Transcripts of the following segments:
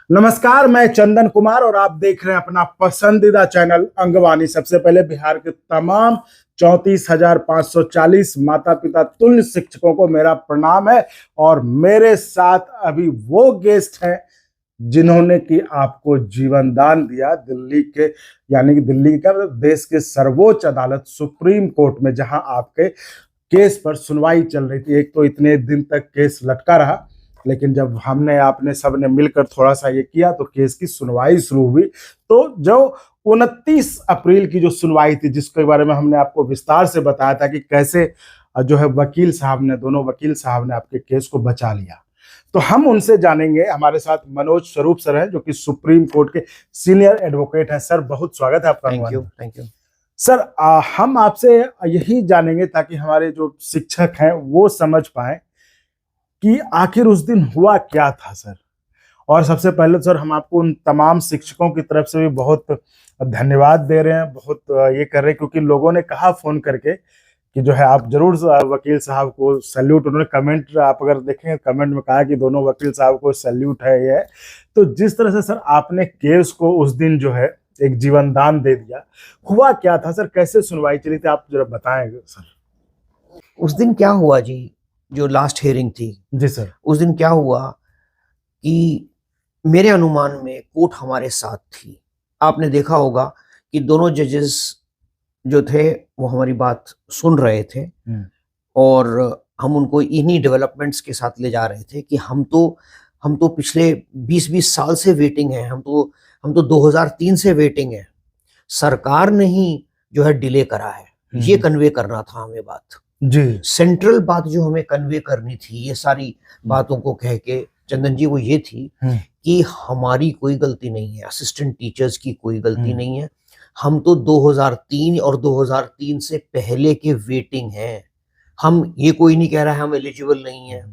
नमस्कार, मैं चंदन कुमार और आप देख रहे हैं अपना पसंदीदा चैनल अंगवानी। सबसे पहले बिहार के तमाम 34,540 माता पिता तुल्य शिक्षकों को मेरा प्रणाम है। और मेरे साथ अभी वो गेस्ट हैं जिन्होंने कि आपको जीवन दान दिया दिल्ली के, यानी कि दिल्ली का देश के सर्वोच्च अदालत सुप्रीम कोर्ट में, जहां आपके केस पर सुनवाई चल रही थी। एक तो इतने दिन तक केस लटका रहा, लेकिन जब हमने आपने सबने मिलकर थोड़ा सा ये किया तो केस की सुनवाई शुरू हुई। तो जो 29 अप्रैल की जो सुनवाई थी, जिसके बारे में हमने आपको विस्तार से बताया था कि कैसे जो है दोनों वकील साहब ने आपके केस को बचा लिया, तो हम उनसे जानेंगे। हमारे साथ मनोज स्वरूप सर हैं, जो कि सुप्रीम कोर्ट के सीनियर एडवोकेट हैं। सर, बहुत स्वागत है आपका। थैंक यू सर, हम आपसे यही जानेंगे ताकि हमारे जो शिक्षक हैं वो समझ पाए कि आखिर उस दिन हुआ क्या था सर। और सबसे पहले सर, हम आपको उन तमाम शिक्षकों की तरफ से भी बहुत धन्यवाद दे रहे हैं, बहुत ये कर रहे हैं, क्योंकि लोगों ने कहा फोन करके कि जो है आप जरूर वकील साहब को सैल्यूट। उन्होंने कमेंट, आप अगर देखें कमेंट में कहा कि दोनों वकील साहब को सैल्यूट है ये। तो जिस तरह से सर आपने केस को उस दिन जो है एक जीवन दान दे दिया, हुआ क्या था सर, कैसे सुनवाई चली थी, आप जरा बताएंगे सर। उस दिन क्या हुआ जी, जो लास्ट हियरिंग थी जी सर, उस दिन क्या हुआ कि मेरे अनुमान में कोर्ट हमारे साथ थी। आपने देखा होगा कि दोनों जजेस जो थे वो हमारी बात सुन रहे थे और हम उनको इन्हीं डेवलपमेंट्स के साथ ले जा रहे थे कि हम तो पिछले 20 साल से वेटिंग है। हम तो 2003 से वेटिंग है। सरकार ने ही जो है डिले करा है, ये कन्वे करना था हमें बात जी। सेंट्रल बात जो हमें कन्वे करनी थी ये सारी बातों को कह के, चंदन जी, वो ये थी कि हमारी कोई गलती नहीं है, असिस्टेंट टीचर्स की कोई गलती नहीं है। हम तो 2003 और 2003 से पहले के वेटिंग हैं। हम ये कोई नहीं कह रहा है हम एलिजिबल नहीं है,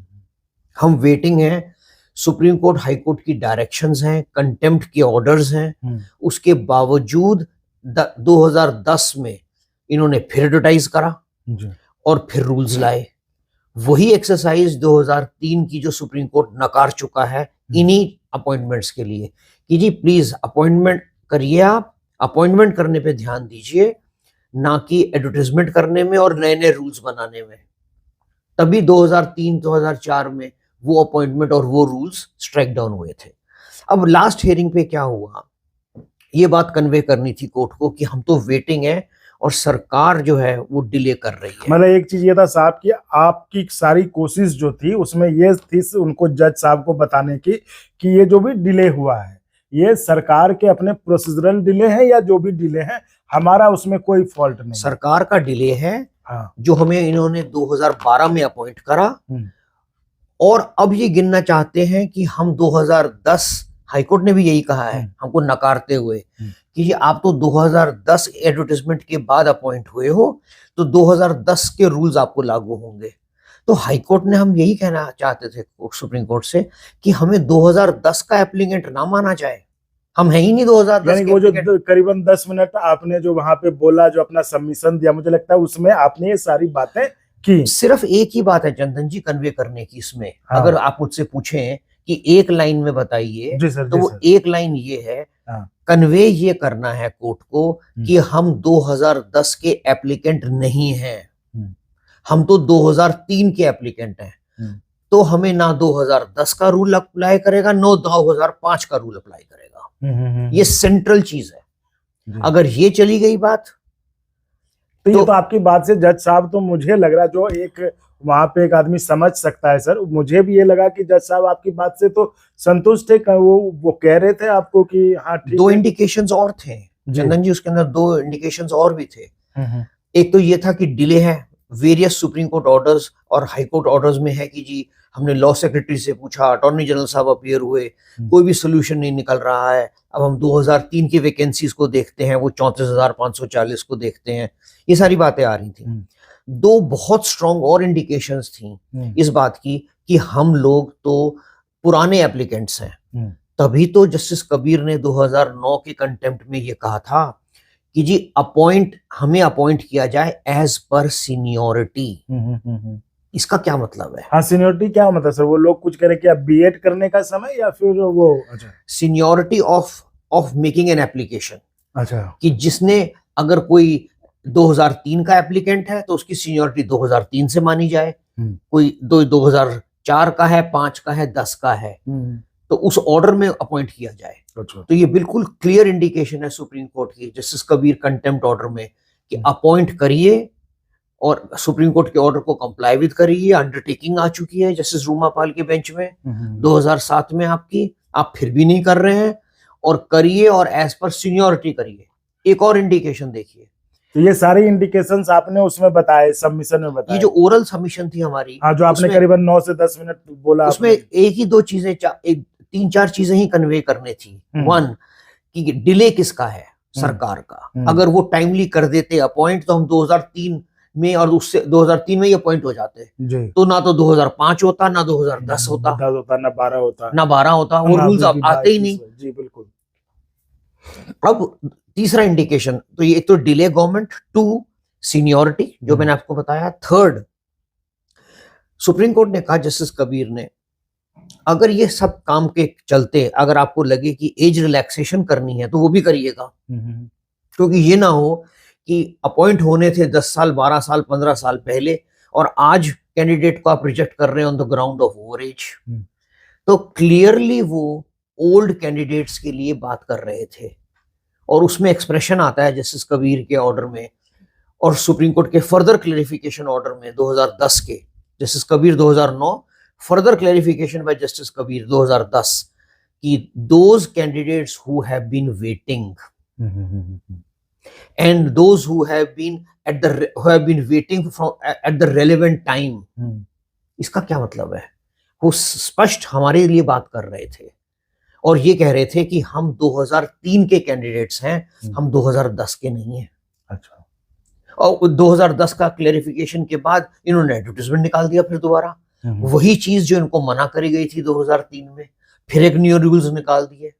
हम वेटिंग हैं। सुप्रीम कोर्ट, हाई कोर्ट की डायरेक्शंस हैं, कंटेम्प्ट के ऑर्डर्स हैं। उसके बावजूद 2010 में इन्होंने फिर एडवर्टाइज करा और फिर रूल्स लाए। वही एक्सरसाइज 2003 की जो सुप्रीम कोर्ट नकार चुका है इन्हीं अपॉइंटमेंट्स के लिए कि जी प्लीज अपॉइंटमेंट करिए, आप अपॉइंटमेंट करने पे ध्यान दीजिए, ना कि एडवर्टाइजमेंट करने में और नए नए रूल्स बनाने में। तभी 2003-2004 में वो अपॉइंटमेंट और वो रूल्स स्ट्राइक डाउन हुए थे। अब लास्ट हियरिंग पे क्या हुआ, ये बात कन्वे करनी थी कोर्ट को कि हम तो वेटिंग है और सरकार जो है वो डिले कर रही है। मतलब एक चीज ये था साहब कि आपकी सारी कोशिश जो थी उसमें ये थी उनको जज साहब को बताने की कि ये जो भी डिले हुआ है ये सरकार के अपने प्रोसीजरल डिले है या जो भी डिले है, हमारा उसमें कोई फॉल्ट नहीं। सरकार का डिले है। हाँ। जो हमें इन्होंने 2012 में अपॉइंट करा और अब ये गिनना चाहते हैं कि हम 2010, हाईकोर्ट ने भी यही कहा है हमको नकारते हुए कि ये आप तो 2010 एडवर्टाइजमेंट के बाद अपॉइंट हुए हो, तो 2010 के रूल्स आपको लागू होंगे। तो हाईकोर्ट ने, हम यही कहना चाहते थे सुप्रीम कोर्ट से कि हमें 2010 का एप्लीकेंट ना माना जाए, हम है ही नहीं 2010 के। वो जो करीबन 10 मिनट आपने जो वहां पे बोला, जो अपना सबमिशन दिया, मुझे लगता है उसमें आपने ये सारी बातें की। सिर्फ एक ही बात है चंदन जी कन्वे करने की इसमें। हाँ। अगर आप मुझसे पूछें कि एक लाइन में बताइए तो वो एक लाइन ये है, कन्वे ये करना है कोर्ट को कि हम 2010 के एप्लीकेंट नहीं हैं, हम तो 2003 के एप्लीकेंट हैं। तो हमें ना 2010 का रूल अप्लाई करेगा, ना 2005 का रूल अप्लाई करेगा। ये सेंट्रल चीज है। अगर ये चली गई बात तो ये तो आपकी बात से जज साहब, तो मुझे लग रहा है जो एक वहां पे एक आदमी समझ सकता है सर, मुझे भी ये लगा कि जज साहब आपकी बात से तो संतुष्ट थे। वो कह रहे थे आपको कि हाँ ठीक। दो इंडिकेशंस और थे चंदन जी, उसके अंदर दो इंडिकेशंस और भी थे। एक तो ये था कि डिले है, वेरियस सुप्रीम कोर्ट ऑर्डर्स और हाई कोर्ट ऑर्डर्स में है कि जी हमने लॉ सेक्रेटरी से पूछा, अटॉर्नी जनरल साहब अपीयर हुए, कोई भी सोल्यूशन नहीं निकल रहा है। अब हम 2003 की वैकेंसीज को देखते हैं, वो 34,540 को देखते हैं, ये सारी बातें आ रही थी। दो बहुत स्ट्रॉन्ग और इंडिकेशंस थी इस बात की कि हम लोग तो पुराने एप्लीकेंट्स हैं। तभी तो जस्टिस कबीर ने 2009 के कंटेम्प्ट में ये कहा था कि जी हमें अपॉइंट किया जाए एज पर सीनियोरिटी। इसका क्या मतलब है? हाँ, सीनियोरिटी क्या मतलब सर? वो लोग कुछ कह रहे हैं कि अब बीएड करने का समय या फिर वो? अच्छा seniority of making an application, अच्छा। कि जिसने, अगर कोई 2003 का एप्लीकेंट है तो उसकी सीनियोरिटी 2003 से मानी जाए, कोई 2004 का है, 5 का है, 10 का है, तो उस ऑर्डर में अपॉइंट किया जाए। अच्छा। तो ये बिल्कुल क्लियर इंडिकेशन है सुप्रीम कोर्ट की, जस्टिस कबीर कंटेम्प्ट ऑर्डर में, कि अपॉइंट करिए और सुप्रीम कोर्ट के ऑर्डर को कंप्लाई विद करिए। अंडरटेकिंग आ चुकी है जस्टिस रूमा पाल के बेंच में 2007 में आपकी, आप फिर भी नहीं कर रहे हैं, और करिए और एज पर सीनियोरिटी करिए। एक और इंडिकेशन देखिए, तो ये सारी इंडिकेशंस आपने उसमें बताए, सबमिशन में बताए? ये जो ओरल सबमिशन थी हमारी, हाँ, जो आपने करीबन 9 से 10 मिनट बोला, उसमें एक ही दो चीजें, 3-4 चीजें ही कन्वे करनी थी। वन, कि डिले किसका है, सरकार का। अगर वो टाइमली कर देते अपॉइंट तो हम 2003 में, और उससे 2003 में ही अपॉइंट हो जाते जी। तो ना तो 2005 होता, ना 2010 होता, ना 12 होता, ना 12 होता, वो रूल्स आते ही नहीं जी। बिल्कुल। अब तीसरा इंडिकेशन, तो ये एक तो डिले गवर्नमेंट, 2 सीनियोरिटी जो मैंने आपको बताया, 3 सुप्रीम कोर्ट ने कहा, जस्टिस कबीर ने, अगर ये सब काम के चलते अगर आपको लगे कि एज रिलैक्सेशन करनी है तो वो भी करिएगा, क्योंकि ये ना हो कि अपॉइंट होने थे 10 साल, 12 साल, 15 साल पहले, और आज कैंडिडेट को आप रिजेक्ट कर रहे हैं on the ground of over age. तो क्लियरली वो ओल्ड कैंडिडेट्स के लिए बात कर रहे थे, और उसमें एक्सप्रेशन आता है जस्टिस कबीर के ऑर्डर में, और सुप्रीम कोर्ट के फर्दर क्लैरिफिकेशन ऑर्डर में 2010 के, justice Kabir 2009, further clarification by justice Kabir 2010, कि those candidates who have been waiting and those who have been waiting at the relevant time, इसका क्या मतलब है? वो स्पष्ट हमारे लिए बात कर रहे थे, और ये कह रहे थे कि हम 2003 के कैंडिडेट्स हैं, हम 2010 के नहीं हैं। अच्छा। और 2010 का क्लैरिफिकेशन के बाद इन्होंने एडवर्टाइजमेंट निकाल दिया फिर दोबारा, वही चीज जो इनको मना करी गई थी 2003 में, फिर एक न्यू रूल्स निकाल दिए।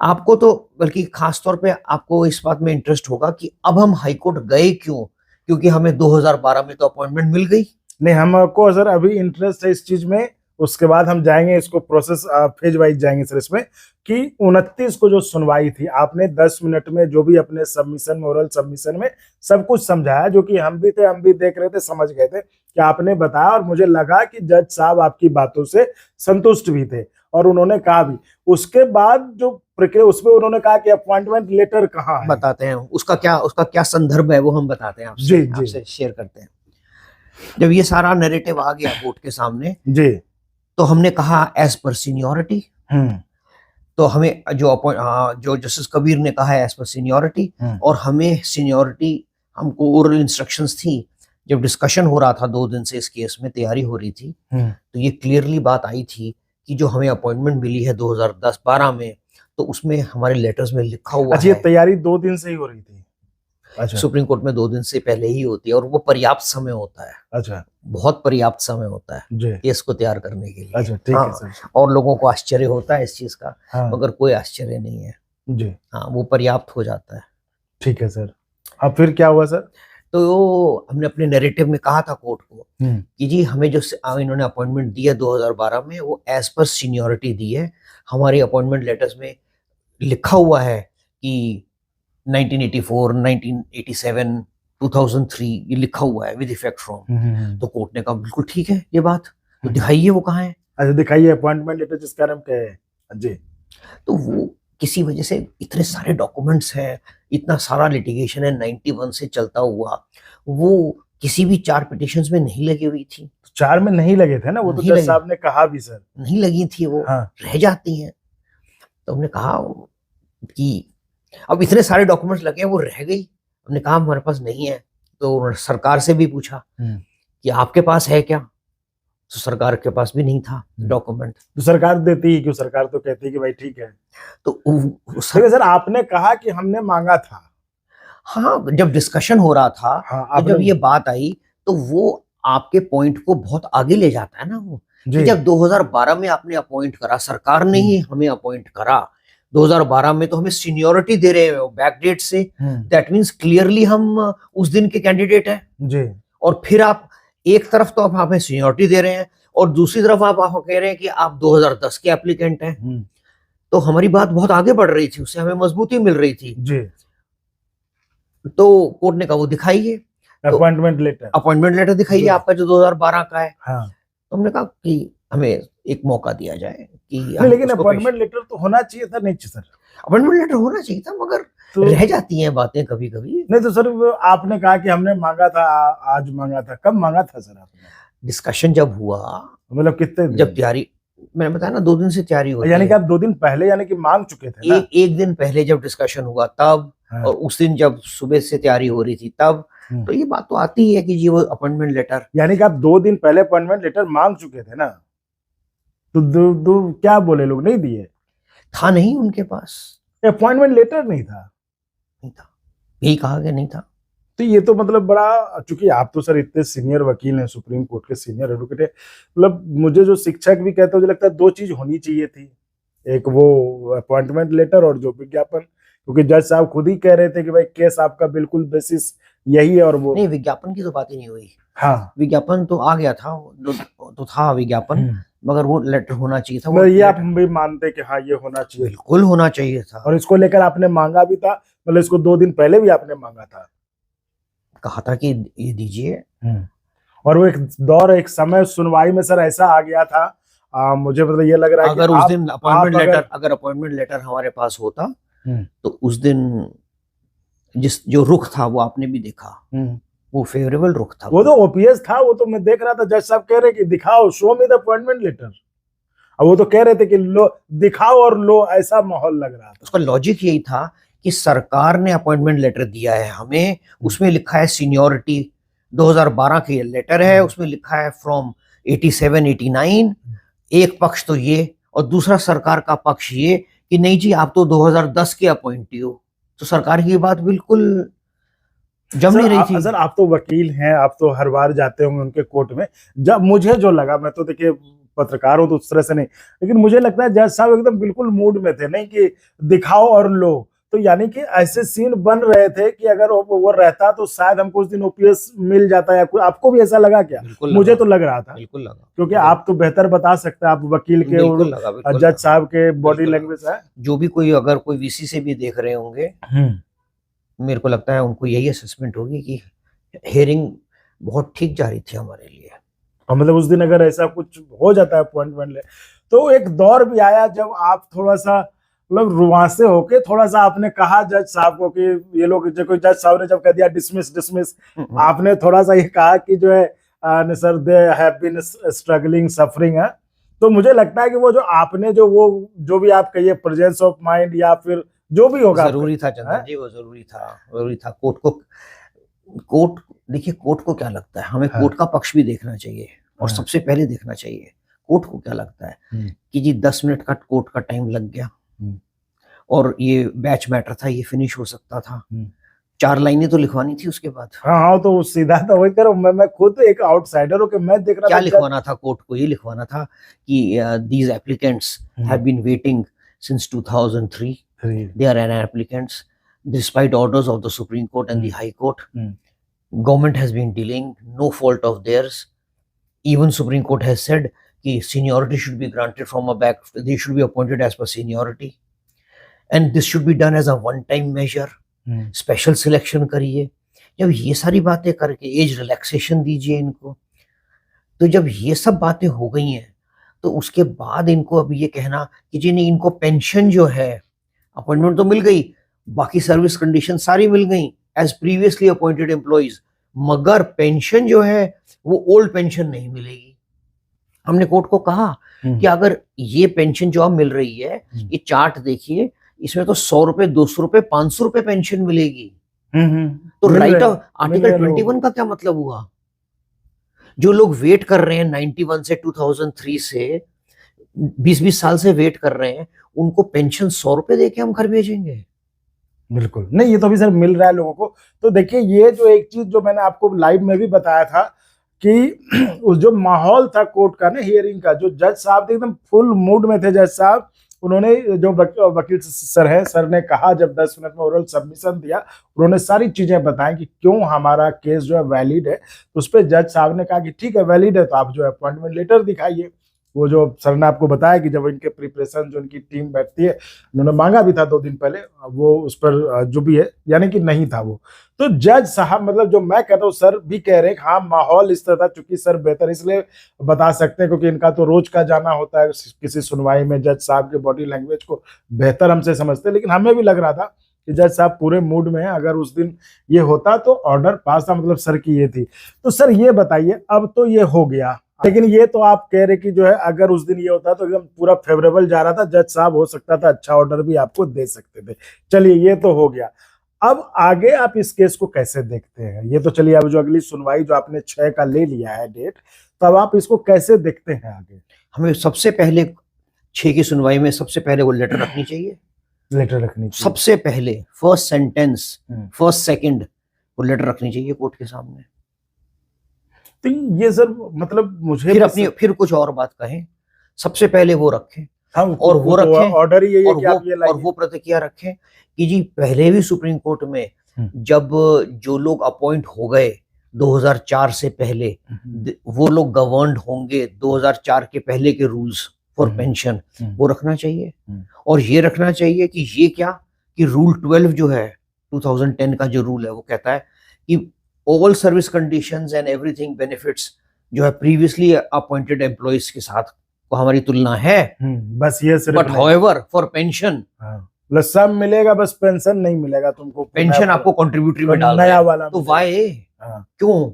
आपको तो, बल्कि खास तौर पे आपको इस बात में इंटरेस्ट होगा कि अब हम हाईकोर्ट गए क्यों, क्योंकि हमें 2012 में तो अपॉइंटमेंट मिल गई। नहीं, हमको सर अभी इंटरेस्ट है इस चीज में, उसके बाद हम जाएंगे, इसको प्रोसेस फेज वाइज जाएंगे सर इसमें, कि 29 को जो सुनवाई थी, आपने 10 मिनट में जो भी अपने सबमिशन में, ओरल सबमिशन में सब कुछ समझाया, जो कि हम भी थे, हम भी देख रहे थे, समझ गए थे कि आपने बताया, और मुझे लगा कि जज साहब आपकी बातों से संतुष्ट भी थे, और उन्होंने कहा भी। उसके बाद जो प्रक्रिया, उसमें उन्होंने कहा कि अपॉइंटमेंट लेटर कहाँ है, बताते हैं, उसका क्या संदर्भ है वो हम बताते हैं आपसे शेयर करते हैं। जब ये सारा नैरेटिव आ गया कोर्ट के सामने जी, तो हमने कहा एज पर सीनियोरिटी, तो हमें जो जस्टिस कबीर ने कहा है एज पर सीनियोरिटी, और हमें सीनियोरिटी, हमको ओरल इंस्ट्रक्शंस थी, जब डिस्कशन हो रहा था 2 दिन से इस केस में, तैयारी हो रही थी, तो ये क्लियरली बात आई थी कि जो हमें अपॉइंटमेंट मिली है 2010-12 में, तो उसमें हमारे लेटर्स में लिखा हुआ है। ये तैयारी 2 दिन से ही हो रही थी? अच्छा। सुप्रीम कोर्ट में 2 दिन से पहले ही होती है, और वो पर्याप्त समय होता है। अच्छा। बहुत पर्याप्त समय होता है केस को तैयार करने के लिए। अच्छा, ठीक है सर। और लोगों को आश्चर्य होता है इस चीज का, मगर कोई आश्चर्य नहीं है जी। हाँ, वो पर्याप्त हो जाता है। ठीक है सर। अब फिर क्या हुआ सर? तो हमने अपने नैरेटिव में कहा था कोर्ट को कि जी, हमें जो इन्होंने अपॉइंटमेंट दी है 2012 में, वो एज पर सीनियोरिटी दी है। हमारे अपॉइंटमेंट लेटर्स में लिखा हुआ है कि 1984, 1987, 2003 ये लिखा हुआ है विद इफेक्ट फ्रॉम। तो कोर्ट ने कहा बिल्कुल ठीक है ये बात, तो दिखाइए वो कहाँ है। अच्छा, दिखाइए अपॉइंटमेंट लेटर जिसका नाम क्या है जी। तो वो किसी वजह से, इतने सारे डॉक्यूमेंट्स हैं, इतना सारा लिटिगेशन है 91 से चलता हुआ, वो किसी भी 4 पिटिशंस में नहीं लगी हुई थी। 4 में नहीं लगे थे ना, वो तो जज साहब ने कहा भी सर, नहीं लगी थी वो। हाँ। रह जाती हैं। तो हमने कहा कि अब इतने सारे डॉक्यूमेंट्स लगे हैं, वो रह गई। हमने कहा हमारे पास नहीं है, तो सरकार से भी पूछा कि आपके पास है क्या, तो सरकार के पास भी नहीं था डॉक्यूमेंट। तो सरकार देती ही क्यों? सरकार तो कहती है कि भाई ठीक है। तो सर आपने कहा कि हमने मांगा था। हाँ, जब डिस्कशन हो रहा था, हाँ, तो जब ये बात आई, तो वो आपके पॉइंट को बहुत आगे ले जाता है ना वो, कि जब 2012 में आपने अपॉइंट करा, सरकार ने ही हमें अपॉइंट करा 2012 में, तो हमें सीनियोरिटी दे रहे हो बैक डेट से, दैट मींस क्लियरली हम उस दिन के कैंडिडेट हैं जी। और फिर आप एक तरफ तो आप हमें सीनियरिटी दे रहे हैं और दूसरी तरफ आप कह रहे हैं कि आप 2010 के एप्लीकेंट हैं। तो हमारी बात बहुत आगे बढ़ रही थी, उससे हमें मजबूती मिल रही थी जी। तो कोर्ट ने कहा वो दिखाइए अपॉइंटमेंट लेटर दिखाइए आपका जो 2012 का है। हाँ। तो हमने कहा कि हमें एक मौका दिया जाए कि नहीं, लेकिन अपॉइंटमेंट लेटर तो होना चाहिए था। नहीं सर, अपॉइंटमेंट लेटर होना चाहिए था, मगर तो रह जाती हैं बातें कभी कभी। नहीं तो सर आपने कहा कि हमने मांगा था, आज मांगा था, कब मांगा था सर आपने? डिस्कशन जब हुआ, मतलब कितने दिन? जब तैयारी, मैंने बताया ना 2 दिन से तैयारी हुई, यानी कि आप 2 दिन पहले यानी कि मांग चुके थे ना? एक दिन पहले जब डिस्कशन हुआ तब, हाँ। और उस दिन जब सुबह से तैयारी हो रही थी तब। तो ये बात तो आती है कि जी वो अपॉइंटमेंट लेटर, यानी कि आप 2 दिन पहले अपॉइंटमेंट लेटर मांग चुके थे ना? तो दो क्या बोले लोग, नहीं दिए? था नहीं उनके पास, अपॉइंटमेंट लेटर नहीं था। यही कहा कि नहीं था। तो ये तो मतलब बड़ा, चूंकि आप तो सर इतने सीनियर वकील हैं, सुप्रीम कोर्ट के सीनियर एडवोकेट है, मतलब मुझे जो शिक्षक भी कहते हैं मुझे लगता है 2 चीज होनी चाहिए थी, एक वो अपॉइंटमेंट लेटर और जो विज्ञापन, क्योंकि जज साहब खुद ही कह रहे थे कि भाई केस आपका बिल्कुल बेसिस यही है। और वो नहीं, विज्ञापन की तो बात ही नहीं हुई। हाँ, विज्ञापन तो आ गया था, तो था विज्ञापन, मगर वो लेटर होना चाहिए था। वो ये आप भी मानते कि हाँ ये होना चाहिए? बिल्कुल होना चाहिए था। और इसको लेकर आपने मांगा भी था, मतलब इसको 2 दिन पहले भी आपने मांगा था? कहा था कि ये दीजिए। और वो एक दौर, एक समय सुनवाई में सर ऐसा आ गया था, मुझे मतलब ये लग रहा है अगर कि उस दिन अपॉइंटमेंट लेटर हमारे पास होता तो उस दिन जो रुख था वो आपने भी देखा, वो फेवरेबल रुख था। वो तो ओपीएस था, वो तो मैं देख रहा था, जज साहब कह रहे कि दिखाओ, show me the appointment letter. अब वो तो कह रहे थे कि लो दिखाओ और लो, ऐसा माहौल लग रहा था। उसका लॉजिक यही था कि सरकार ने अपॉइंटमेंट लेटर दिया है हमें, उसमें लिखा है सीनियरिटी 2012 की लेटर है, उसमें लिखा है फ्रॉम 87 89। एक पक्ष तो ये, और दूसरा सरकार का पक्ष ये कि नहीं जी आप तो 2010 के अपॉइंटी हो। तो सरकार की बात बिल्कुल जम नहीं रही थी। सर आप तो वकील हैं, आप तो हर बार जाते होंगे उनके कोर्ट में। जब मुझे जो लगा, मैं तो देखिए पत्रकार हूं तो उस तरह से नहीं, लेकिन मुझे लगता है जज साहब एकदम बिल्कुल मूड में थे, नहीं कि दिखाओ और लो। तो यानी कि ऐसे सीन बन रहे थे कि अगर वो रहता तो शायद हमको उस दिन ओपीएस मिल जाता, या आपको भी ऐसा लगा क्या? मुझे तो लग रहा था, बिल्कुल लगा, क्योंकि आप तो बेहतर बता सकते हैं, आप वकील के और जज साहब के बॉडी लैंग्वेज है। जो भी कोई, अगर कोई वीसी से भी देख रहे होंगे, मेरे को लगता है उनको यही असेसमेंट होगी कि हियरिंग बहुत ठीक जा रही थी हमारे लिए। मतलब उस दिन अगर ऐसा कुछ हो जाता है अपॉइंटमेंट ले, तो एक दौर भी आया जब आप थोड़ा सा मतलब रुआंसे होके थोड़ा सा आपने कहा जज साहब को कि ये लोग, जो जज साहब ने जब कह दिया डिसमिस, आपने थोड़ा सा ये कहा कि जो है sir they have been struggling suffering है। तो मुझे लगता है कि वो जो आपने जो भी आप कहिए प्रेजेंस ऑफ माइंड या फिर जो भी होगा, जरूरी था चंदन जी, वो जरूरी था। कोर्ट देखिए, कोर्ट को क्या लगता है, हमें कोर्ट का पक्ष भी देखना चाहिए, और सबसे पहले देखना चाहिए कोर्ट को क्या लगता है कि जी 10 मिनट का कोर्ट का टाइम लग गया, और ये बैच मैटर था, ये फिनिश हो सकता था, 4 लाइनें तो लिखवानी थी उसके बाद। हाँ, तो सीधा तो वही करो। मैं खुद एक आउटसाइडर हूँ कि मैं देख रहा था क्या लिखवाना था कोर्ट को, ये लिखवाना था कि these applicants have been waiting since 2003, they are an applicants despite orders of the Supreme Court and the High Court. Government has been delaying, no fault of theirs. Even Supreme Court has said कि seniority should be granted from a back, they should be appointed as per seniority, and this should be done as a one-time measure. Special selection करिए। जब ये सारी बातें करके age relaxation दीजिए इनको, तो जब ये सब बातें हो गई हैं तो उसके बाद इनको अब ये कहना कि जी नहीं, इनको पेंशन जो है, अपॉइंटमेंट तो मिल गई, बाकी सर्विस कंडीशन सारी मिल गई एज प्रीवियसली अपॉइंटेड एम्प्लॉइज, मगर पेंशन जो है वो ओल्ड पेंशन नहीं मिलेगी। हमने कोर्ट को कहा कि अगर ये पेंशन जो अब मिल रही है, ये चार्ट देखिए, इसमें तो 100 रुपए, 200 रुपए, 500 रुपए पेंशन मिलेगी। तो राइट ऑफ आर्टिकल 21 का क्या मतलब हुआ? जो लोग वेट कर रहे हैं 91 से 2003 से 20-20 साल से वेट कर रहे हैं, उनको पेंशन 100 रुपए देके हम घर भेजेंगे? बिल्कुल नहीं, ये तो भी सर मिल रहा है लोगों को। तो देखिए, ये जो एक चीज जो मैंने आपको लाइव में भी बताया था कि उस जो माहौल था कोर्ट का ना, हियरिंग का, जो जज साहब थे एकदम फुल मूड में थे जज साहब, उन्होंने जो वकील सर है, सर ने कहा जब 10 मिनट में ओरल सबमिशन दिया, उन्होंने सारी चीजें बताई कि क्यों हमारा केस जो है वैलिड है। तो उस पर जज साहब ने कहा कि ठीक है वैलिड है तो आप जो है अपॉइंटमेंट लेटर दिखाइए। वो जो सर ने आपको बताया कि जब इनके प्रिपरेशन जो इनकी टीम बैठती है, उन्होंने मांगा भी था 2 दिन पहले, वो उस पर जो भी है यानी कि नहीं था वो। तो जज साहब मतलब जो मैं कहता हूँ, सर भी कह रहे हैं हाँ माहौल इस तरह था, चूंकि सर बेहतर इसलिए बता सकते हैं क्योंकि इनका तो रोज का जाना होता है किसी सुनवाई में, जज साहब के बॉडी लैंग्वेज को बेहतर हमसे समझते हैं। लेकिन हमें भी लग रहा था कि जज साहब पूरे मूड में है, अगर उस दिन ये होता तो ऑर्डर पास था, मतलब सर की ये थी। तो सर ये बताइए, अब तो ये हो गया, लेकिन ये तो आप कह रहे कि जो है अगर उस दिन ये होता तो एकदम पूरा फेवरेबल जा रहा था, जज साहब हो सकता था अच्छा ऑर्डर भी आपको दे सकते थे। चलिए ये तो हो गया, अब आगे आप इस केस को कैसे देखते हैं? ये तो चलिए अब जो अगली सुनवाई जो आपने 6 का ले लिया है डेट, तब आप इसको कैसे देखते हैं आगे? हमें सबसे पहले 6 की सुनवाई में सबसे पहले वो लेटर रखनी चाहिए, लेटर रखनी चाहिए सबसे पहले फर्स्ट सेंटेंस, फर्स्ट सेकंड वो लेटर रखनी चाहिए कोर्ट के सामने। तो ये सर मतलब मुझे फिर कुछ और बात कहें, सबसे पहले वो रखें हम और वो रखें, ऑर्डर ही यही है कि आप ये और वो प्रतिक्रिया रखें कि जी पहले भी सुप्रीम कोर्ट में जब जो लोग अपॉइंट हो गए 2004 से पहले, वो लोग गवर्नड होंगे 2004 के पहले के रूल्स फॉर पेंशन, वो रखना चाहिए। और ये रखना चाहिए कि ये क्या कि रूल 12 जो है 2010 का जो रूल है वो कहता है कि all service conditions and everything benefits जो है प्रीवियसली अपॉइंटेड एम्प्लॉइज के साथ को हमारी तुलना है, बस ये सिर्फ। बट हाउएवर फॉर पेंशन सब मिलेगा, बस पेंशन नहीं मिलेगा तुमको, पेंशन आपको कंट्रीब्यूटरी में डाल नया वाला तो वाई क्यों?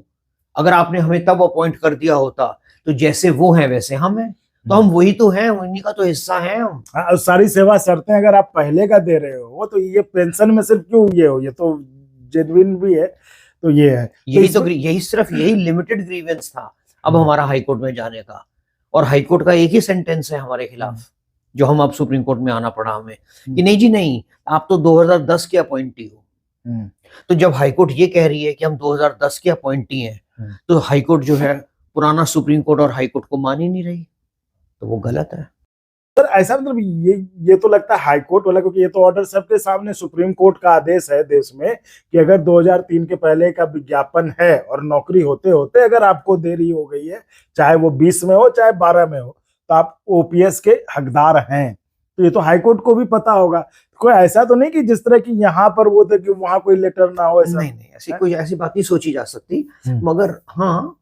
अगर आपने हमें तब अपॉइंट कर दिया होता तो जैसे वो हैं वैसे हम हैं, तो हम वही तो हैं, उन्हीं का तो हिस्सा है हम। सारी सेवा शर्तें अगर आप पहले का दे रहे हो तो ये पेंशन में सिर्फ क्यों ये हो, ये तो जेन्युइन भी है। तो ये है, यही लिमिटेड ग्रीवेंस था अब हमारा हाईकोर्ट में जाने का, और हाईकोर्ट का एक ही सेंटेंस है हमारे खिलाफ जो हम अब सुप्रीम कोर्ट में आना पड़ा हमें कि नहीं जी नहीं, आप तो 2010 के अपॉइंटी हो। तो जब हाईकोर्ट ये कह रही है कि हम 2010 के अपॉइंटी हैं, तो हाईकोर्ट जो है पुराना सुप्रीम कोर्ट और हाईकोर्ट को मान ही नहीं रही, तो वो गलत है। सर ऐसा मतलब ये तो लगता है हाईकोर्ट वाला, क्योंकि ये तो ऑर्डर सबके सामने सुप्रीम कोर्ट का आदेश है देश में कि अगर 2003 के पहले का विज्ञापन है और नौकरी होते होते अगर आपको देरी हो गई है, चाहे वो 20 में हो चाहे 12 में हो, तो आप ओपीएस के हकदार हैं। तो ये तो हाईकोर्ट को भी पता होगा। कोई ऐसा तो नहीं कि जिस तरह की यहाँ पर वो थे कि वहां कोई लेटर ना हो, ऐसा नहीं, कोई ऐसी बात नहीं सोची जा सकती, मगर हाँ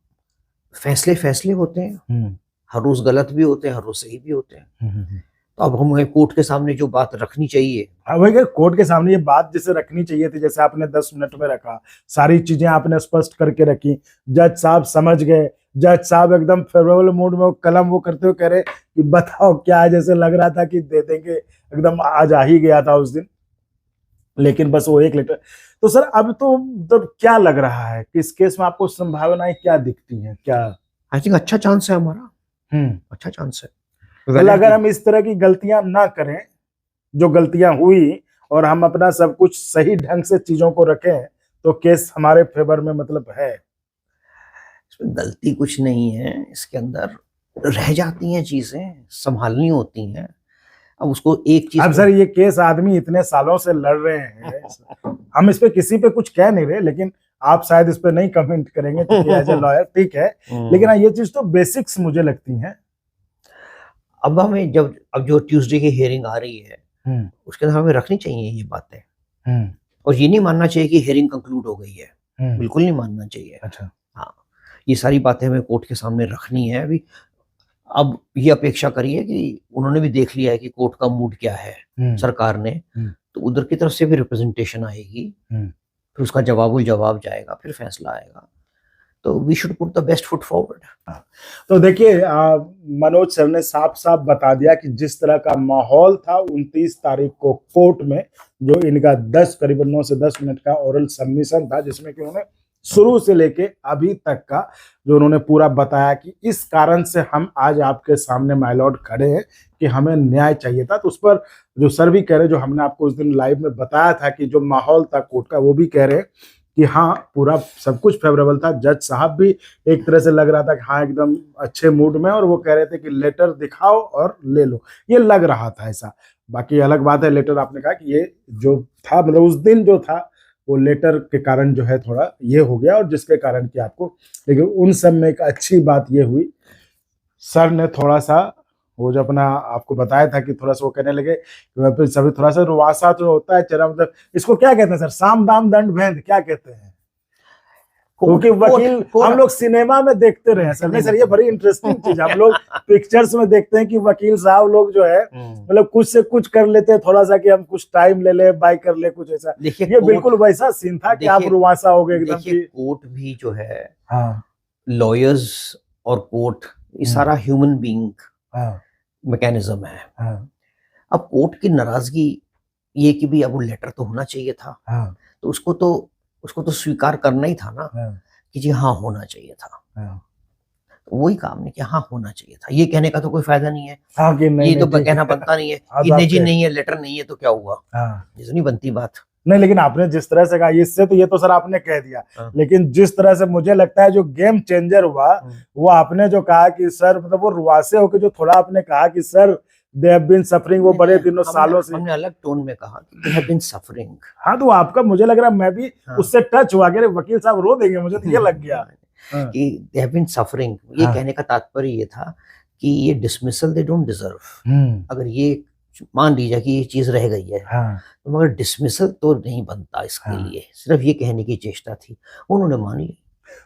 फैसले होते हैं, हर रोज गलत भी होते हैं, हर रोज सही भी होते हैं। तो अब हमें कोर्ट के सामने जो बात रखनी चाहिए, वही कोर्ट के सामने ये बात जैसे रखनी चाहिए थी, जैसे आपने 10 मिनट में रखा, सारी चीजें आपने स्पष्ट करके रखी, जज साहब समझ गए, जज साहब एकदम फेवरेबल मूड में कलम वो करते हुए कह रहे कि बताओ क्या है, जैसे लग रहा था कि दे देंगे, एकदम आज आ ही गया था उस दिन, लेकिन बस वो एक लेटर। तो सर अब तो मतलब क्या लग रहा है कि इस केस में आपको संभावनाएं क्या दिखती हैं? क्या आई थिंक अच्छा चांस है हमारा, अच्छा चांस है। अगर हम इस तरह की गलतियां ना करें जो गलतियां हुई और हम अपना सब कुछ सही ढंग से चीजों को रखें, तो केस हमारे फेवर में मतलब है। इसमें गलती कुछ नहीं है, इसके अंदर रह जाती हैं चीजें, संभालनी होती हैं। अब उसको एक चीज, अब सर ये केस आदमी इतने सालों से लड़ रहे हैं, हम इस पे किसी पे कुछ कह नहीं रहे, लेकिन आप शायद इस पे नहीं कमेंट करेंगे क्योंकि एज ए लॉयर, ठीक है, लेकिन ये चीज तो बेसिक्स मुझे लगती हैं। अब हमें अब जो ट्यूसडे की हियरिंग आ रही है उसके अंदर हमें रखनी चाहिए ये बातें, और ये नहीं मानना चाहिए कि हियरिंग कंक्लूड हो गई है, बिल्कुल नहीं मानना चाहिए। अच्छा, हाँ, ये सारी बातें हमें कोर्ट के सामने रखनी है। अभी अब ये अपेक्षा करिए कि उन्होंने भी देख लिया है कि कोर्ट का मूड क्या है सरकार ने, तो उधर की तरफ से भी रिप्रेजेंटेशन आएगी, फिर उसका जवाब जाएगा, फिर फैसला आएगा। तो we should put the best foot forward. तो देखिए मनोज सर ने साफ साफ बता दिया कि जिस तरह का माहौल था 29 तारीख को कोर्ट में, जो इनका करीबन 9 से 10 मिनट का ओरल सबमिशन था, जिसमें कि उन्होंने शुरू से लेके अभी तक का जो उन्होंने पूरा बताया कि इस कारण से हम आज आपके सामने माय लॉर्ड खड़े हैं कि हमें न्याय चाहिए था। तो उस पर जो सर भी कह रहे, जो हमने आपको उस दिन लाइव में बताया था कि जो माहौल था कोर्ट का, वो भी कह रहे कि हाँ पूरा सब कुछ फेवरेबल था, जज साहब भी एक तरह से लग रहा था कि हाँ एकदम अच्छे मूड में, और वो कह रहे थे कि लेटर दिखाओ और ले लो, ये लग रहा था ऐसा। बाकी अलग बात है, लेटर आपने कहा कि ये जो था मतलब उस दिन जो था वो लेटर के कारण जो है थोड़ा ये हो गया, और जिसके कारण कि आपको, लेकिन उन सब में एक अच्छी बात ये हुई, सर ने थोड़ा सा वो जो अपना आपको बताया था कि थोड़ा सा वो कहने लगे फिर सभी थोड़ा सा रुआसा तो होता है चेहरा, मतलब इसको क्या कहते हैं सर, साम दाम दंड भेद क्या कहते हैं? क्योंकि वकील हम लोग सिनेमा में देखते रहे सर, नहीं सर ये बड़ी इंटरेस्टिंग चीज, हम लोग पिक्चर्स में देखते हैं कि वकील साहब लोग जो है मतलब कुछ से कुछ कर लेते हैं थोड़ा सा कि हम कुछ टाइम ले ले, बाय कर ले, कुछ ऐसा। ये बिल्कुल वैसा सीन था कि आप रुआसा हो गए एकदम की। कोर्ट भी जो है, हाँ, लॉयर्स और कोर्ट ये सारा ह्यूमन बीइंग मैकेनिज्म है। अब कोर्ट की नाराजगी ये कि भी अब वो लेटर तो होना चाहिए था, तो उसको तो स्वीकार करना ही था ना कि जी हाँ होना चाहिए था। तो वही काम नहीं कि हाँ होना चाहिए था, ये कहने का तो कोई फायदा नहीं है। नहीं, ये तो कहना बनता नहीं है कि नहीं जी नहीं है, लेटर नहीं है तो क्या हुआ, ये नहीं बनती बात। नहीं, लेकिन आपने जिस तरह से कहा इससे तो ये तो सर आपने कह दिया, लेकिन जिस तरह से मुझे लगता है जो गेम चेंजर हुआ वो आपने जो कहा कि सर मतलब वो रुआसे होकर जो थोड़ा आपने कहा कि sir they have been suffering, वो बड़े दिनों सालों से हमने अलग टोन में कहा कि दे हैव बीन सफरिंग। हाँ, तो आपका मुझे लग रहा है मैं भी उससे टच हुआ कि वकील साहब रो देंगे, मुझे तो ये लग गया कि दे हैव बीन सफरिंग। ये कहने का तात्पर्य ये था कि ये डिसमिसल दे डोंट डिजर्व। अगर ये मान लीजिए कि ये चीज रह गई है तो मगर डिसमिसल तो नहीं बनता इसके लिए, सिर्फ ये कहने की चेष्टा थी, उन्होंने मान ली।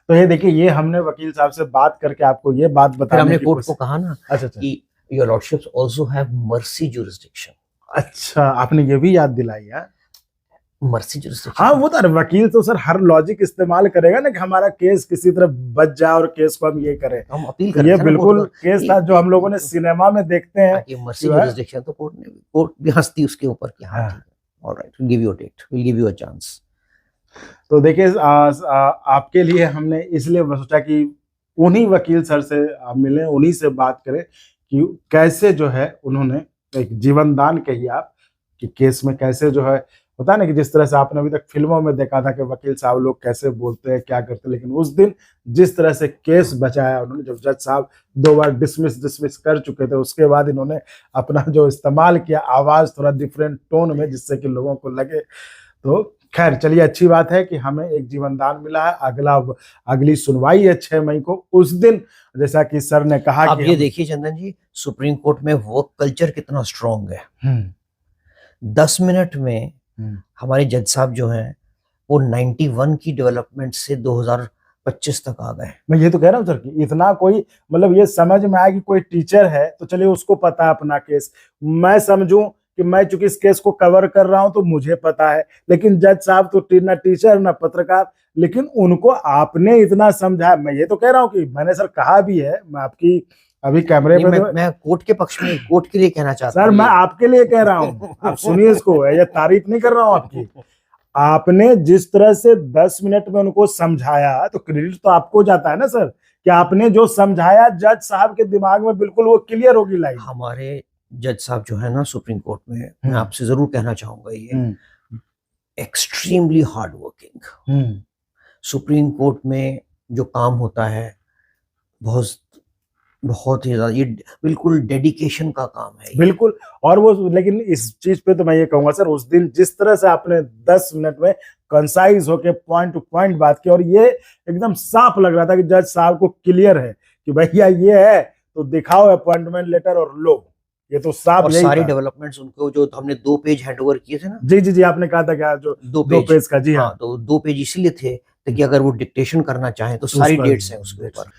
तो ये देखिए, ये हमने वकील साहब से बात करके आपको ये बात बताने हमने कोर्ट को कहा ना कि your lordships also have mercy jurisdiction. अच्छा, आपने ये भी याद दिलाई है, मर्सी जुरिसडिक्शन। हाँ, वो तो वकील तो सर हर लॉजिक इस्तेमाल करेगा ना कि हमारा केस किसी तरह बच जाए और केस को हम ये करें, हम अपील करें। ये बिल्कुल केस था जो हम लोगों ने सिनेमा में देखते हैं कि मर्सी जुरिसडिक्शन, तो कोर्ट भी हंसती उसके ऊपर कि हाँ ठीक है, alright, will give you a date, will give you a chance. तो देखिए आपके लिए हमने इसलिए सोचा कि उन्हीं वकील सर से आप मिलें, उन्हीं से बात करें कि कैसे जो है उन्होंने एक जीवन दान कही आप कि केस में कैसे जो है होता है ना कि जिस तरह से आपने अभी तक फिल्मों में देखा था कि वकील साहब लोग कैसे बोलते हैं क्या करते हैं, लेकिन उस दिन जिस तरह से केस बचाया उन्होंने, जब जज साहब 2 बार डिसमिस कर चुके थे उसके बाद इन्होंने अपना जो इस्तेमाल किया आवाज थोड़ा डिफरेंट टोन में जिससे कि लोगों को लगे। तो खैर चलिए, अच्छी बात है कि हमें एक जीवन दान मिला है। अगली सुनवाई है 6 मई को। उस दिन जैसा कि सर ने कहा अब ये देखिए चंदन जी, सुप्रीम कोर्ट में वर्क कल्चर कितना स्ट्रांग है। 10 मिनट में हमारे जज साहब जो हैं वो 91 की डेवलपमेंट से 2025 तक आ गए। मैं ये तो कह रहा हूँ सर कि इतना कोई मतलब ये समझ में आया कि कोई टीचर है तो चलिए उसको पता है अपना केस, मैं समझूं कि मैं चूंकि इस केस को कवर कर रहा हूं तो मुझे पता है, लेकिन जज साहब तो ना टीचर ना पत्रकार, लेकिन उनको आपने इतना समझाया। मैं ये तो कह रहा हूँ कि मैंने सर कहा भी है, मैं आपकी अभी कैमरे पे मैं कोर्ट के पक्ष में, कोर्ट के लिए कहना चाहता हूं सर, मैं आपके लिए कह रहा हूँ, आप सुनिए इसको, ये तारीफ नहीं कर रहा हूँ आपकी। आपने जिस तरह से 10 मिनट में उनको समझाया तो क्रेडिट तो आपको जाता है ना सर, कि आपने जो समझाया जज साहब के दिमाग में बिल्कुल वो क्लियर होगी लाइन। हमारे जज साहब जो है ना सुप्रीम कोर्ट में, मैं आपसे जरूर कहना चाहूंगा ये extremely hard working. Supreme court में जो काम होता है बहुत ही ज्यादा, ये बिल्कुल डेडिकेशन का काम है बिल्कुल। और वो लेकिन इस चीज पे तो मैं ये कहूंगा सर, उस दिन जिस तरह से आपने 10 मिनट में कंसाइज होके पॉइंट टू पॉइंट बात की और ये एकदम साफ लग रहा था कि जज साहब को क्लियर है कि भैया ये है तो दिखाओ अपॉइंटमेंट लेटर और लो, ये तो साफ। और सारी डेवलपमेंट्स उनको जो हमने 2 पेज हैंडओवर किए थे ना। जी आपने कहा था क्या जो 2 पेज का। जी हाँ, तो 2 पेज इसलिए थे कि अगर वो डिक्टेशन करना चाहें तो सारी डेट्स हैं उसके ऊपर।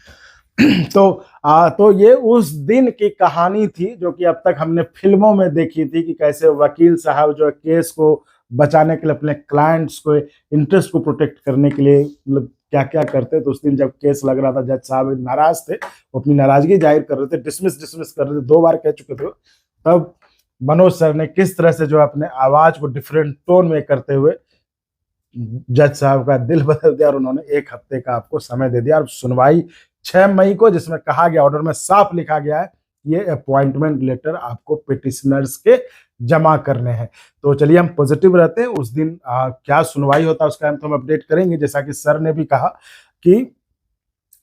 तो ये उस दिन की कहानी थी जो कि अब तक हमने फिल्मों में देखी थी कि कैसे वकील साहब जो केस को बचाने के लिए अपने क्लाइंट्स को इंटरेस्ट को प्रोटेक्ट करने के लिए मतलब क्या क्या करते। तो उस दिन जब केस लग रहा था जज साहब नाराज थे, वो अपनी नाराजगी जाहिर कर रहे थे, डिसमिस कर रहे थे, 2 बार कह चुके थे। तब मनोज सर ने किस तरह से जो अपने आवाज को डिफरेंट टोन में करते हुए जज साहब का दिल बदल दिया और उन्होंने 1 हफ्ते का आपको समय दे दिया। और सुनवाई 6 मई को, जिसमें कहा गया, ऑर्डर में साफ लिखा गया है ये अपॉइंटमेंट लेटर आपको पिटिशनर्स के जमा करने हैं। तो चलिए हम पॉजिटिव रहते हैं। उस दिन क्या सुनवाई होता है उसका हम अपडेट करेंगे। जैसा कि सर ने भी कहा कि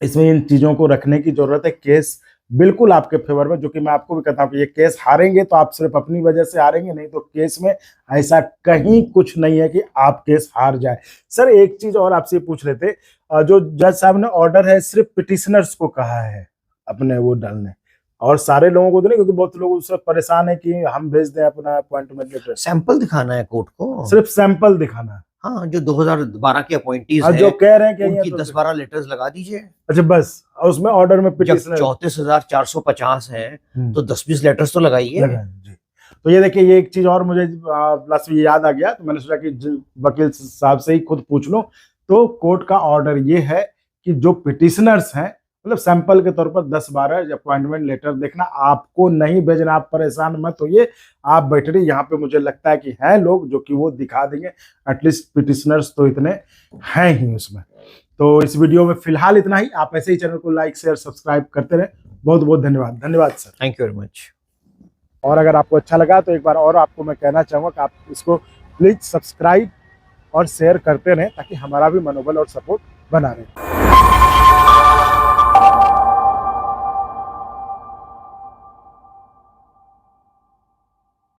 इसमें इन चीज़ों को रखने की जरूरत है। केस बिल्कुल आपके फेवर में, जो कि मैं आपको भी कहता हूँ कि ये केस हारेंगे तो आप सिर्फ अपनी वजह से हारेंगे, नहीं तो केस में ऐसा कहीं कुछ नहीं है कि आप केस हार जाए। सर एक चीज और आपसे पूछ रहे थे, जो जज साहब ने ऑर्डर है सिर्फ पिटिशनर्स को कहा है अपने वो डालने, और सारे लोगों को तो नहीं, क्योंकि बहुत लोग उससे परेशान है कि हम भेज दें अपना अपॉइंटमेंट लेटर। सैंपल दिखाना है कोर्ट को, सिर्फ सैंपल दिखाना है। हाँ, जो 2012 के अपॉइंटीज जो कह रहे हैं कि उनकी तो 10-12 लेटर्स लगा दीजिए। अच्छा बस, और उसमें ऑर्डर में जब पिटिशनर 34,450 है तो 10-20 लेटर्स तो लगाइए। जी। तो ये देखिए, ये एक चीज और मुझे प्लस ये याद आ गया, तो मैंने सोचा कि वकील साहब से ही खुद पूछ लूं। तो कोर्ट का ऑर्डर ये है कि जो पिटिशनर्स हैं, मतलब सैंपल के तौर पर 10-12 अपॉइंटमेंट लेटर देखना, आपको नहीं भेजना, आप परेशान मत होइए, आप बैठ रही। यहाँ पे मुझे लगता है कि हैं लोग जो कि वो दिखा देंगे, एटलीस्ट पिटिशनर्स तो इतने हैं ही उसमें। तो इस वीडियो में फिलहाल इतना ही। आप ऐसे ही चैनल को लाइक शेयर सब्सक्राइब करते रहे। बहुत बहुत धन्यवाद। धन्यवाद sir, thank you very much. और अगर आपको अच्छा लगा तो एक बार और आपको मैं कहना चाहूँगा कि आप इसको प्लीज सब्सक्राइब और शेयर करते रहें, ताकि हमारा भी मनोबल और सपोर्ट बना रहे।